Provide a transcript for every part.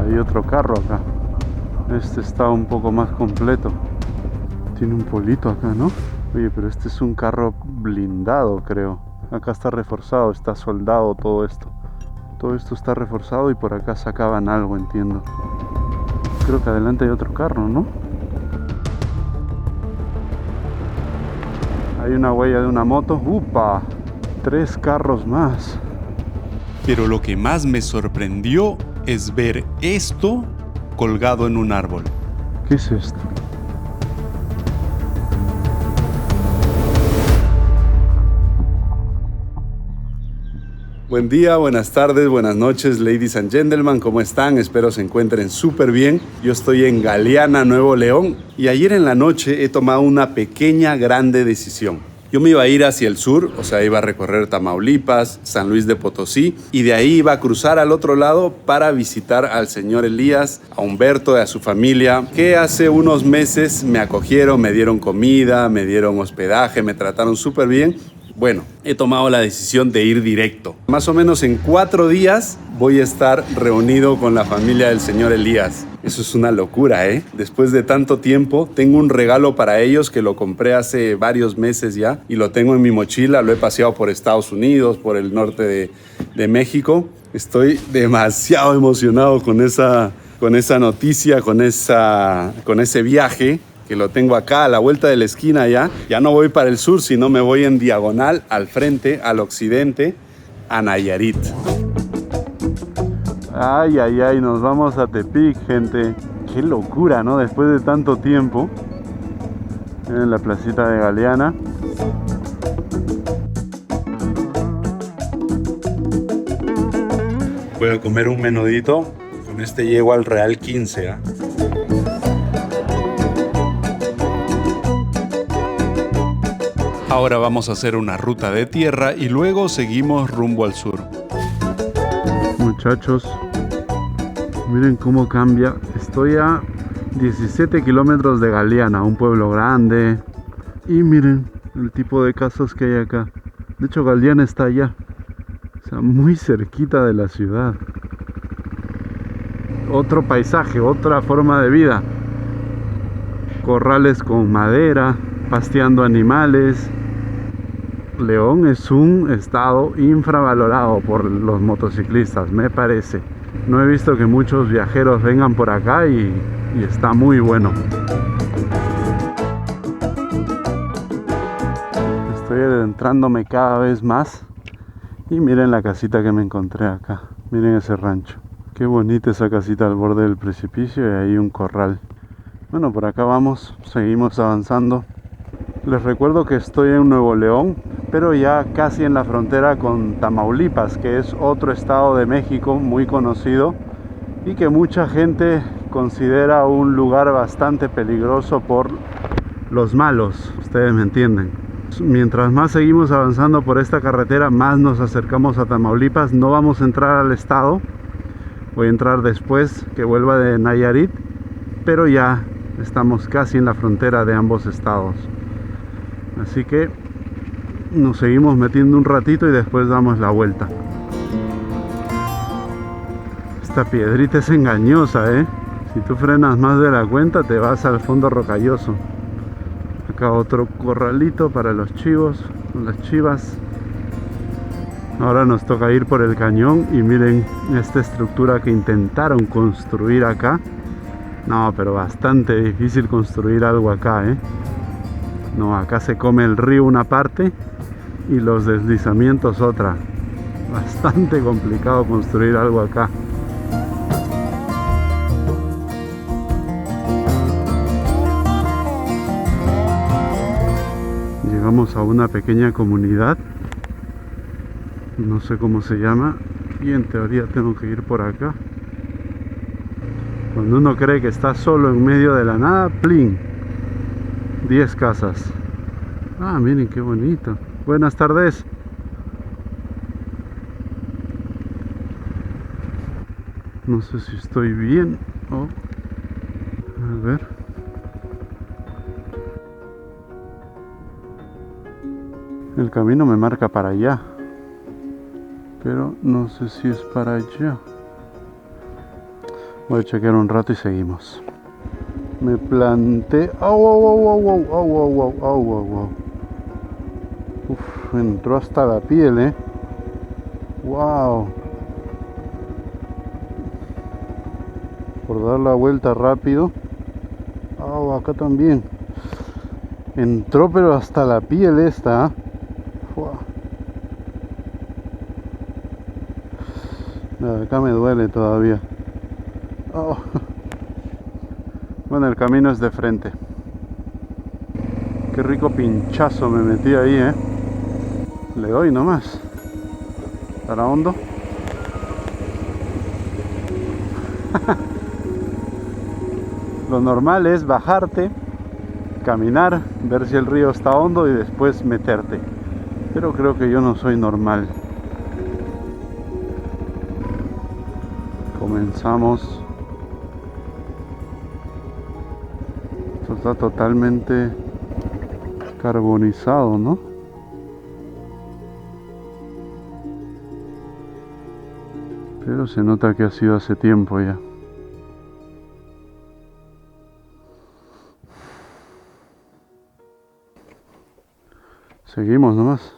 Hay otro carro acá. Este está un poco más completo. Tiene un polito acá, ¿no? Oye, pero este es un carro blindado, creo. Acá está reforzado, está soldado todo esto. Todo esto está reforzado y por acá sacaban algo, entiendo. Creo que adelante hay otro carro, ¿no? Hay una huella de una moto. ¡Upa! 3 carros más. Pero lo que más me sorprendió es ver esto colgado en un árbol. ¿Qué es esto? Buen día, buenas tardes, buenas noches, ladies and gentlemen, ¿cómo están? Espero se encuentren súper bien. Yo estoy en Galeana, Nuevo León, y ayer en la noche he tomado una pequeña, grande decisión. Yo me iba a ir hacia el sur, o sea, iba a recorrer Tamaulipas, San Luis de Potosí, y de ahí iba a cruzar al otro lado para visitar al señor Elías, a Humberto y a su familia, que hace unos meses me acogieron, me dieron comida, me dieron hospedaje, me trataron súper bien. Bueno, he tomado la decisión de ir directo. Más o menos en 4 días voy a estar reunido con la familia del señor Elías. Eso es una locura, ¿eh? Después de tanto tiempo, tengo un regalo para ellos que lo compré hace varios meses ya y lo tengo en mi mochila. Lo he paseado por Estados Unidos, por el norte de México. Estoy demasiado emocionado con esa noticia, con ese viaje, que lo tengo acá a la vuelta de la esquina ya. Ya no voy para el sur, sino me voy en diagonal al frente, al occidente, a Nayarit. Ay, ay, ay, nos vamos a Tepic, gente. Qué locura, ¿no? Después de tanto tiempo. En la placita de Galeana. Voy a comer un menudito. Con este llego al Real 15, ¿eh? Ahora vamos a hacer una ruta de tierra y luego seguimos rumbo al sur. Muchachos, miren cómo cambia. Estoy a 17 kilómetros de Galeana, un pueblo grande. Y miren el tipo de casas que hay acá. De hecho, Galeana está allá. O sea, muy cerquita de la ciudad. Otro paisaje, otra forma de vida. Corrales con madera, pasteando animales. León es un estado infravalorado por los motociclistas, me parece. No he visto que muchos viajeros vengan por acá y está muy bueno. Estoy adentrándome cada vez más y miren la casita que me encontré acá. Miren ese rancho. Qué bonita esa casita al borde del precipicio y ahí un corral. Bueno, por acá vamos, seguimos avanzando. Les recuerdo que estoy en Nuevo León, pero ya casi en la frontera con Tamaulipas, que es otro estado de México muy conocido y que mucha gente considera un lugar bastante peligroso por los malos, ustedes me entienden. Mientras más seguimos avanzando por esta carretera, más nos acercamos a Tamaulipas. No vamos a entrar al estado, voy a entrar después que vuelva de Nayarit, pero ya estamos casi en la frontera de ambos estados. Así que nos seguimos metiendo un ratito y después damos la vuelta. Esta piedrita es engañosa, ¿eh? Si tú frenas más de la cuenta te vas al fondo rocalloso. Acá otro corralito para los chivos, las chivas. Ahora nos toca ir por el cañón y miren esta estructura que intentaron construir acá. No, pero bastante difícil construir algo acá, ¿eh? No, acá se come el río una parte y los deslizamientos otra. Bastante complicado construir algo acá. Llegamos a una pequeña comunidad. No sé cómo se llama. Y en teoría tengo que ir por acá. Cuando uno cree que está solo en medio de la nada, ¡plin! 10 casas. Ah, miren qué bonito. Buenas tardes. No sé si estoy bien. Oh. A ver. El camino me marca para allá. Pero no sé si es para allá. Voy a chequear un rato y seguimos. Me planté. ¡Au, au, au, au, au, au, au, au, au, au, au! Uf, entró hasta la piel, ¡Wow! Por dar la vuelta rápido. ¡Oh, acá también! Entró pero hasta la piel esta, ¡Fua! Acá me duele todavía. Oh. Bueno, el camino es de frente. Qué rico pinchazo me metí ahí, Le doy nomás. ¿Estará hondo? Lo normal es bajarte, caminar, ver si el río está hondo y después meterte. Pero creo que yo no soy normal. Comenzamos. Esto está totalmente carbonizado, ¿no? Pero se nota que ha sido hace tiempo ya. Seguimos nomás.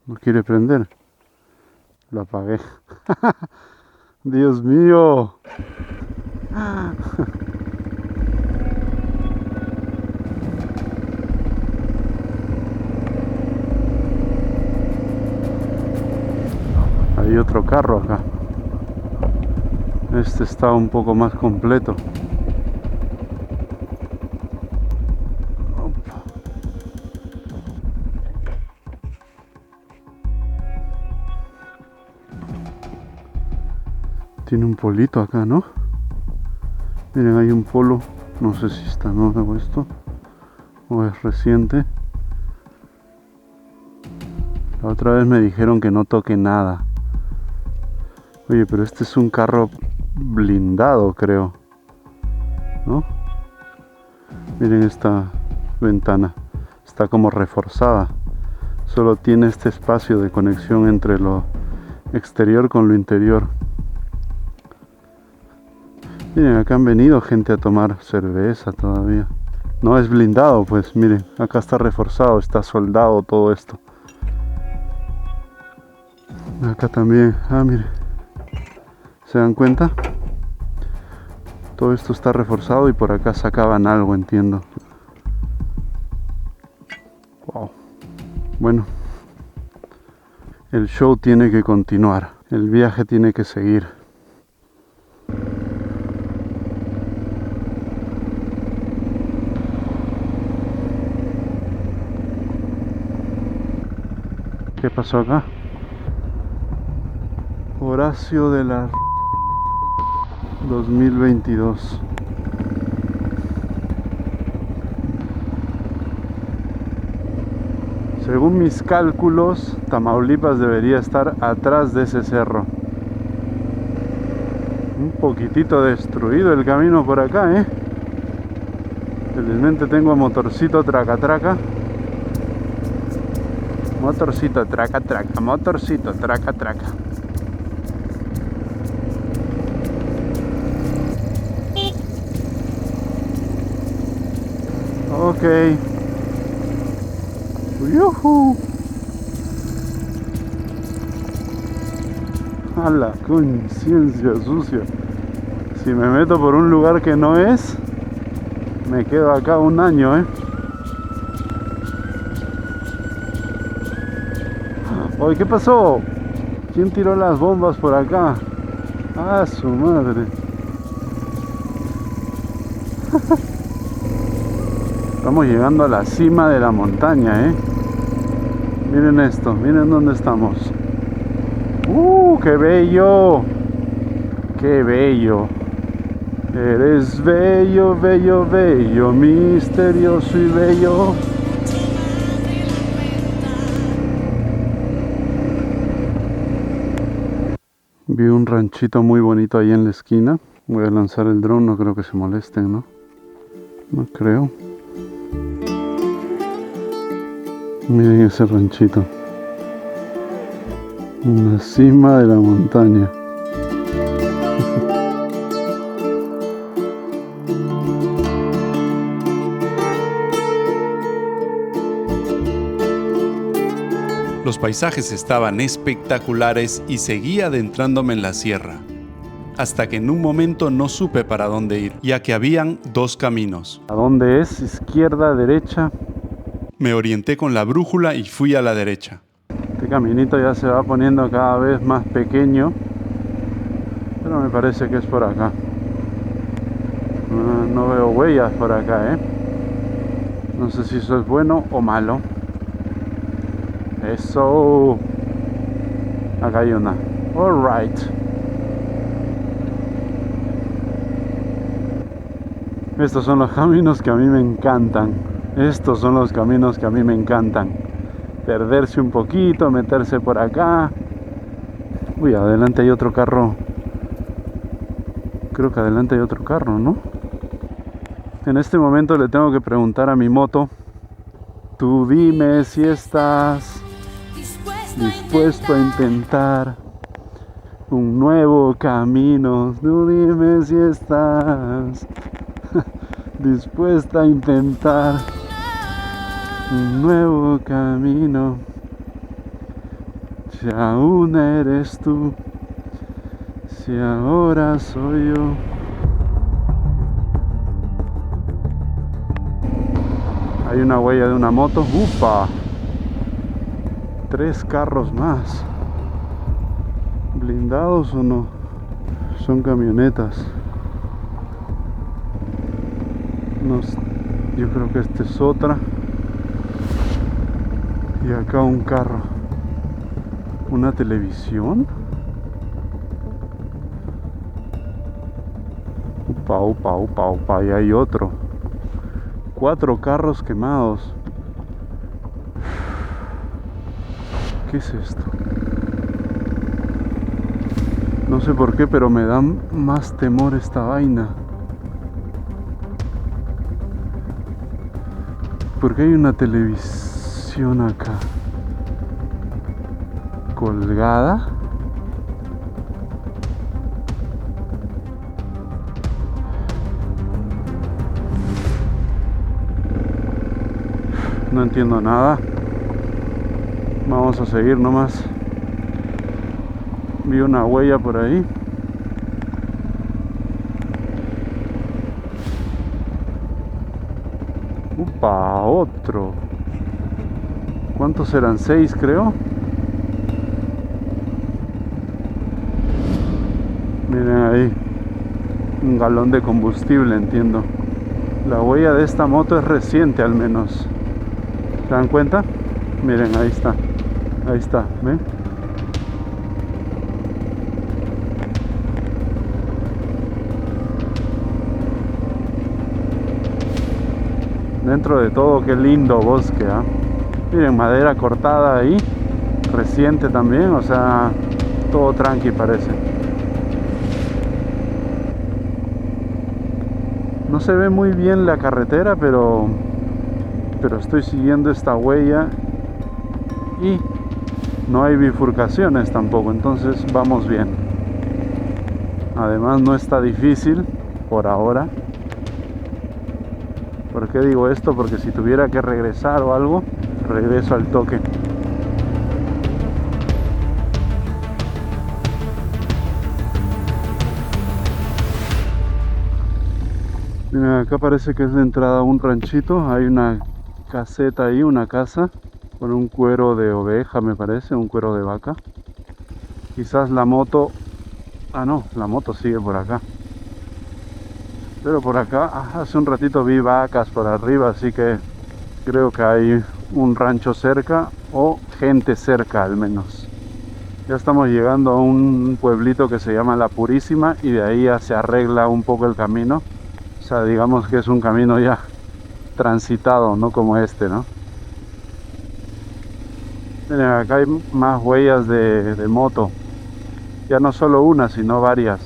No quiere prender. Lo apagué. Dios mío. Hay otro carro acá. Este está un poco más completo. Tiene un polito acá, ¿no? Miren, hay un polo. No sé si está nuevo esto o es reciente. La otra vez me dijeron que no toque nada. Oye, pero este es un carro blindado, creo, ¿no? Miren esta ventana. Está como reforzada. Solo tiene este espacio de conexión entre lo exterior con lo interior. Miren, acá han venido gente a tomar cerveza todavía. No es blindado, pues miren, acá está reforzado, está soldado todo esto. Acá también, miren. ¿Se dan cuenta? Todo esto está reforzado y por acá sacaban algo, entiendo. Wow. Bueno, el show tiene que continuar, el viaje tiene que seguir. ¿Qué pasó acá? Horacio de la 2022. Según mis cálculos, Tamaulipas debería estar atrás de ese cerro. Un poquitito destruido el camino por acá, Felizmente tengo a motorcito traca traca. Motorcito traca traca, motorcito traca traca. Ok. ¡Yuhu! A la conciencia sucia. Si me meto por un lugar que no es, me quedo acá un año, Oye, ¿qué pasó? ¿Quién tiró las bombas por acá? ¡Ah, su madre! Estamos llegando a la cima de la montaña, Miren esto, miren dónde estamos. ¡Qué bello! ¡Qué bello! Eres bello, bello, bello, misterioso y bello. Vi un ranchito muy bonito ahí en la esquina. Voy a lanzar el dron, no creo que se molesten, ¿no? No creo. Miren ese ranchito. En la cima de la montaña. Los paisajes estaban espectaculares y seguía adentrándome en la sierra, hasta que en un momento no supe para dónde ir, ya que habían dos caminos. ¿A dónde es? ¿Izquierda, derecha? Me orienté con la brújula y fui a la derecha. Este caminito ya se va poniendo cada vez más pequeño, pero me parece que es por acá. No veo huellas por acá, No sé si eso es bueno o malo. Eso. Acá hay una. Alright. Estos son los caminos que a mí me encantan. Estos son los caminos que a mí me encantan. Perderse un poquito, meterse por acá. Uy, adelante hay otro carro. Creo que adelante hay otro carro, ¿no? En este momento le tengo que preguntar a mi moto. Tú dime si estás dispuesto a intentar un nuevo camino. Tú dime si estás dispuesta a intentar un nuevo camino. Si aún eres tú, si ahora soy yo. Hay una huella de una moto. ¡Upa! 3 carros más. ¿Blindados o no? Son camionetas. Yo creo que esta es otra. Y acá un carro. ¿Una televisión? Upa, upa, upa, upa. Y hay otro. 4 carros quemados. ¿Qué es esto? No sé por qué, pero me da más temor esta vaina. ¿Por qué hay una televisión acá? ¿Colgada? No entiendo nada. Vamos a seguir nomás. Vi una huella por ahí. Upa, otro. ¿Cuántos eran? 6, creo. Miren ahí. Un galón de combustible, entiendo. La huella de esta moto es reciente al menos. ¿Se dan cuenta? Miren, ahí está. Ahí está, ¿ven? Dentro de todo, qué lindo bosque, ¿eh? Miren, madera cortada ahí. Reciente también, o sea, todo tranqui parece. No se ve muy bien la carretera, pero estoy siguiendo esta huella y no hay bifurcaciones tampoco, entonces vamos bien. Además no está difícil por ahora. ¿Por qué digo esto? Porque si tuviera que regresar o algo, regreso al toque. Miren, acá parece que es la entrada a un ranchito. Hay una caseta ahí, una casa con un cuero de oveja, me parece, un cuero de vaca. Quizás la moto... Ah, no, la moto sigue por acá. Pero por acá, hace un ratito vi vacas por arriba, así que creo que hay un rancho cerca o gente cerca al menos. Ya estamos llegando a un pueblito que se llama La Purísima y de ahí ya se arregla un poco el camino. O sea, digamos que es un camino ya transitado, no como este, ¿no? Miren, acá hay más huellas de moto. Ya no solo una, sino varias.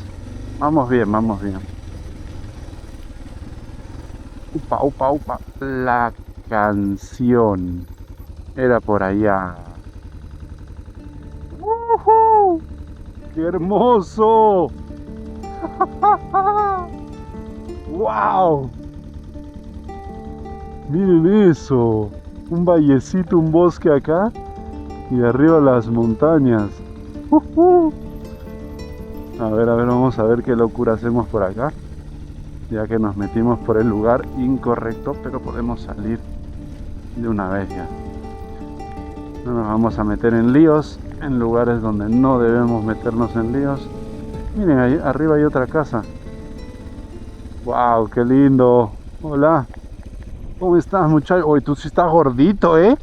Vamos bien, vamos bien. Upa, upa, upa. La canción era por allá. ¡Woohoo! ¡Qué hermoso! ¡Wow! Miren eso. Un vallecito, un bosque acá. Y arriba las montañas. A ver, vamos a ver qué locura hacemos por acá. Ya que nos metimos por el lugar incorrecto, pero podemos salir de una vez ya. No nos vamos a meter en líos, en lugares donde no debemos meternos en líos. Miren, ahí arriba hay otra casa. ¡Wow! ¡Qué lindo! Hola. ¿Cómo estás, muchacho? Oye, tú sí estás gordito, ¿eh?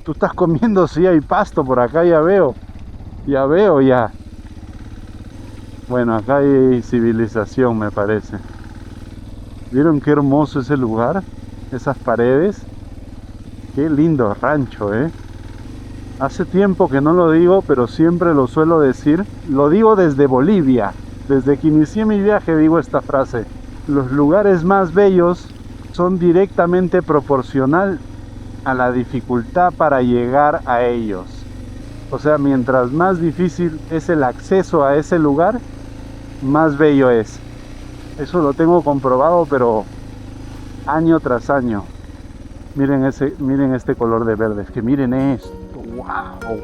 Tú estás comiendo, sí, hay pasto por acá, ya veo. Ya veo, ya. Bueno, acá hay civilización, me parece. ¿Vieron qué hermoso ese lugar? Esas paredes. Qué lindo rancho, ¿eh? Hace tiempo que no lo digo, pero siempre lo suelo decir. Lo digo desde Bolivia. Desde que inicié mi viaje digo esta frase. Los lugares más bellos son directamente proporcional a la dificultad para llegar a ellos. O sea, mientras más difícil es el acceso a ese lugar, más bello es. Eso lo tengo comprobado, pero año tras año. Miren este color de verde. Es que miren esto. ¡Wow!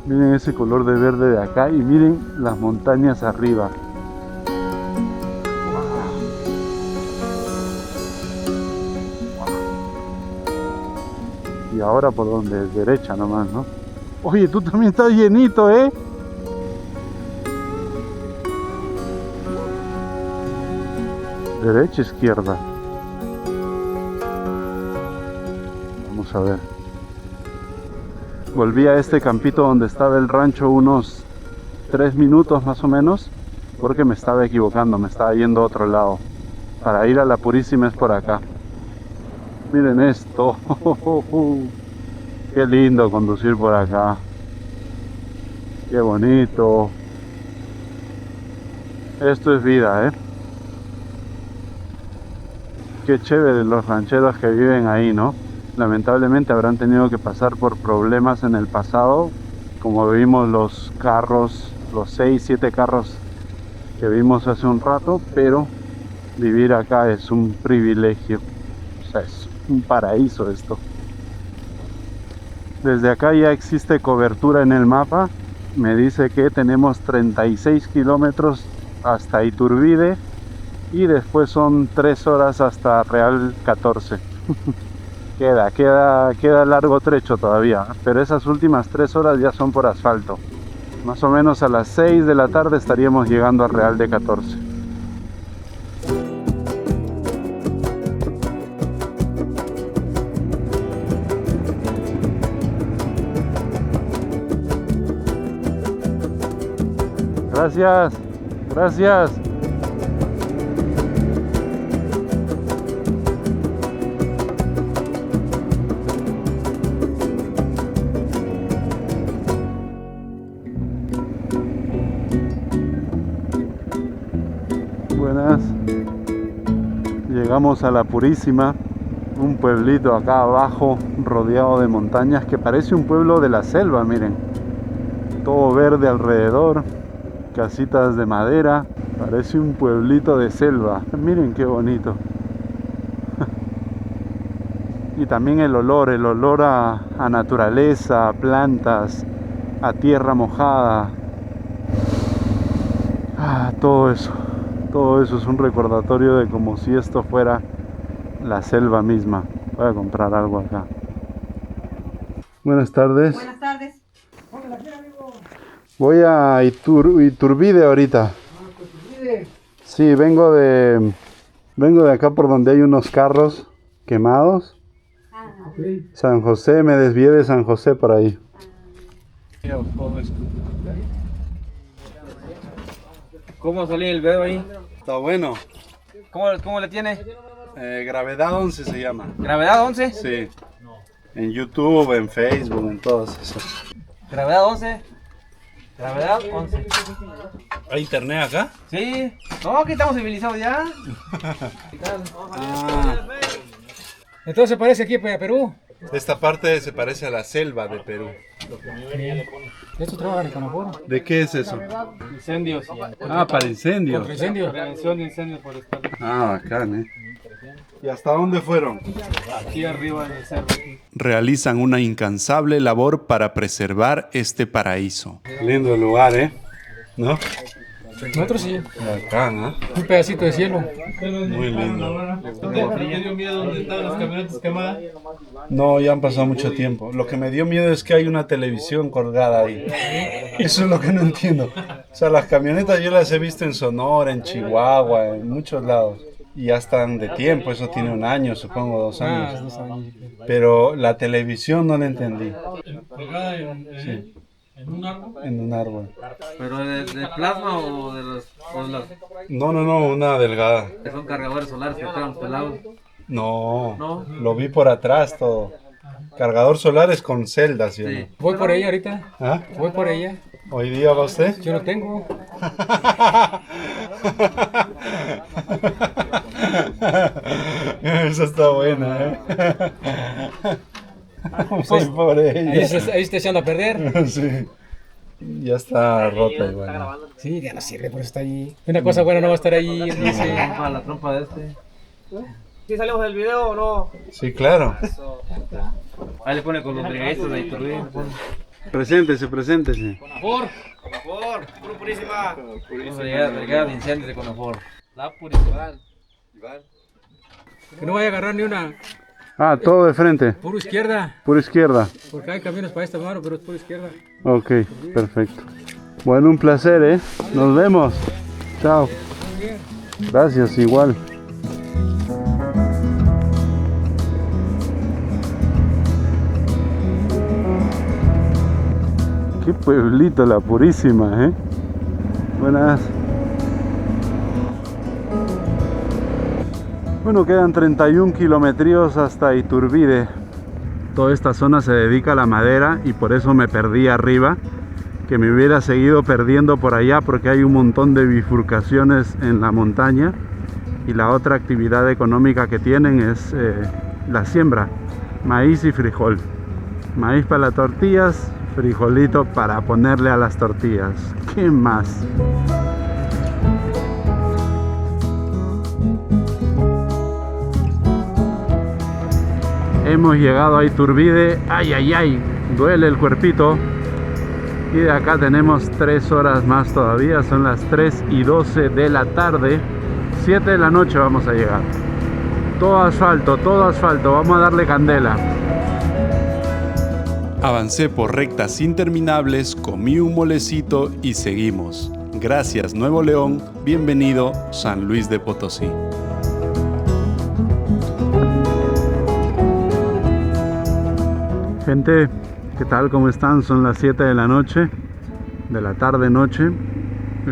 Miren ese color de verde de acá y miren las montañas arriba. Y ahora por donde, derecha nomás, ¿no? Oye, tú también estás llenito, ¿eh? Derecha, izquierda. Vamos a ver. Volví a este campito donde estaba el rancho unos 3 minutos más o menos, porque me estaba equivocando, me estaba yendo a otro lado. Para ir a la Purísima es por acá. Miren esto. Qué lindo conducir por acá. Qué bonito. Esto es vida, ¿eh? Qué chévere los rancheros que viven ahí, ¿no? Lamentablemente habrán tenido que pasar por problemas en el pasado, como vimos los carros, los 6, 7 carros que vimos hace un rato, pero vivir acá es un privilegio. O sea, es un paraíso esto. Desde acá ya existe cobertura en el mapa. Me dice que tenemos 36 kilómetros hasta Iturbide y después son 3 horas hasta Real 14. Queda largo trecho todavía, pero esas últimas 3 horas ya son por asfalto. Más o menos a las 6 de la tarde estaríamos llegando a Real de 14. Gracias, gracias. Buenas. Llegamos a la Purísima, un pueblito acá abajo rodeado de montañas que parece un pueblo de la selva, miren. Todo verde alrededor, casitas de madera, parece un pueblito de selva. Miren qué bonito. Y también el olor a naturaleza, a plantas, a tierra mojada. Todo eso es un recordatorio de como si esto fuera la selva misma. Voy a comprar algo acá. Buenas tardes. Buenas tardes. Voy a Iturbide ahorita. Sí, vengo de acá por donde hay unos carros quemados. San José, me desvié de San José por ahí. ¿Cómo salió el dedo ahí? Está bueno. ¿Cómo le tiene? Gravedad 11 se llama. ¿Gravedad 11? Sí. En YouTube, en Facebook, en todas esas. ¿Gravedad 11? ¿Gravedad 11? ¿Hay internet acá? Sí. No, aquí estamos civilizados ya. Entonces se parece aquí a Perú. Esta parte se parece a la selva de Perú. Estos trabajan en Canaporo. ¿De qué es eso? Incendios. Para incendios. Contra incendios. Prevención de incendios forestales. Bacán, ¿Y hasta dónde fueron? Aquí arriba en el cerro. Realizan una incansable labor para preservar este paraíso. Lindo el lugar, ¿eh? ¿No? Nosotros sí. Acá, ¿no? Un pedacito de cielo. Muy lindo. ¿Te dio miedo donde estaban las camionetas quemadas? No, ya han pasado mucho tiempo. Lo que me dio miedo es que hay una televisión colgada ahí. Eso es lo que no entiendo. O sea, las camionetas yo las he visto en Sonora, en Chihuahua, en muchos lados. Y ya están de tiempo, eso tiene 1 año, supongo, 2 años. 2 años. Pero la televisión no la entendí. ¿Colgada Sí, en un árbol? en un árbol. ¿Pero de plasma o de los No, una delgada. que son cargadores solares que estaban pelados? No, No. lo vi por atrás todo. Cargador solares con celdas, ¿sí o no? Sí. Voy por ella ahorita. ¿Ah? Voy por ella. ¿Hoy día va usted? Yo lo tengo. Esa está buena, ¿eh? Voy por ella. Ahí se echando a perder. Sí. Ya está rota igual. Sí, ya no sirve, por eso está ahí. Una cosa buena no va a estar ahí. Dice. Para la trompa de este. ¿Sí salimos del video o no? Sí, claro. Ahí le pone con los brigadistas de Iturbide. Preséntese. Por puro purísima. Brigada de incendios de Conafor. La purísima. Que no vaya a agarrar ni una. Ah, todo de frente. Puro izquierda. Pura izquierda. Porque hay camiones para esta mano, pero es pura izquierda. Ok, perfecto. Bueno, un placer, ¿eh? Nos vemos. Chao. Gracias, igual. Qué pueblito La Purísima, ¿eh? Buenas. Bueno, quedan 31 kilometros hasta Iturbide. Toda esta zona se dedica a la madera y por eso me perdí arriba. Que me hubiera seguido perdiendo por allá porque hay un montón de bifurcaciones en la montaña. Y la otra actividad económica que tienen es la siembra. Maíz y frijol. Maíz para las tortillas, frijolito para ponerle a las tortillas. ¿Qué más? Hemos llegado a Iturbide. Ay, duele el cuerpito. Y de acá tenemos 3 horas más todavía. Son las 3:12 de la tarde. 7 de la noche vamos a llegar. Todo asfalto. Vamos a darle candela. Avancé por rectas interminables, comí un molecito y seguimos. Gracias Nuevo León, bienvenido San Luis de Potosí. Gente, ¿qué tal? ¿Cómo están? Son las 7 de la noche, de la tarde-noche.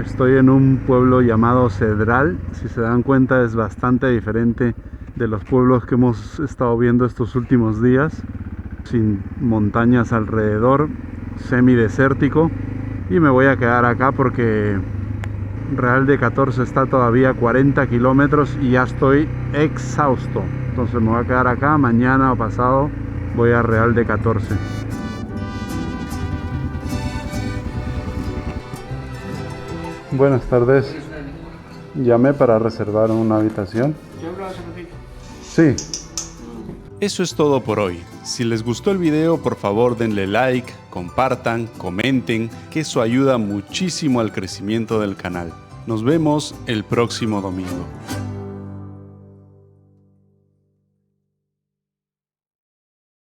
Estoy en un pueblo llamado Cedral. Si se dan cuenta es bastante diferente de los pueblos que hemos estado viendo estos últimos días. Sin montañas alrededor, semidesértico. Y me voy a quedar acá porque Real de 14 está todavía a 40 kilómetros y ya estoy exhausto. Entonces me voy a quedar acá, mañana o pasado voy a Real de 14. Buenas tardes. Llamé para reservar una habitación. Sí. Eso es todo por hoy. Si les gustó el video, por favor denle like, compartan, comenten, que eso ayuda muchísimo al crecimiento del canal. Nos vemos el próximo domingo.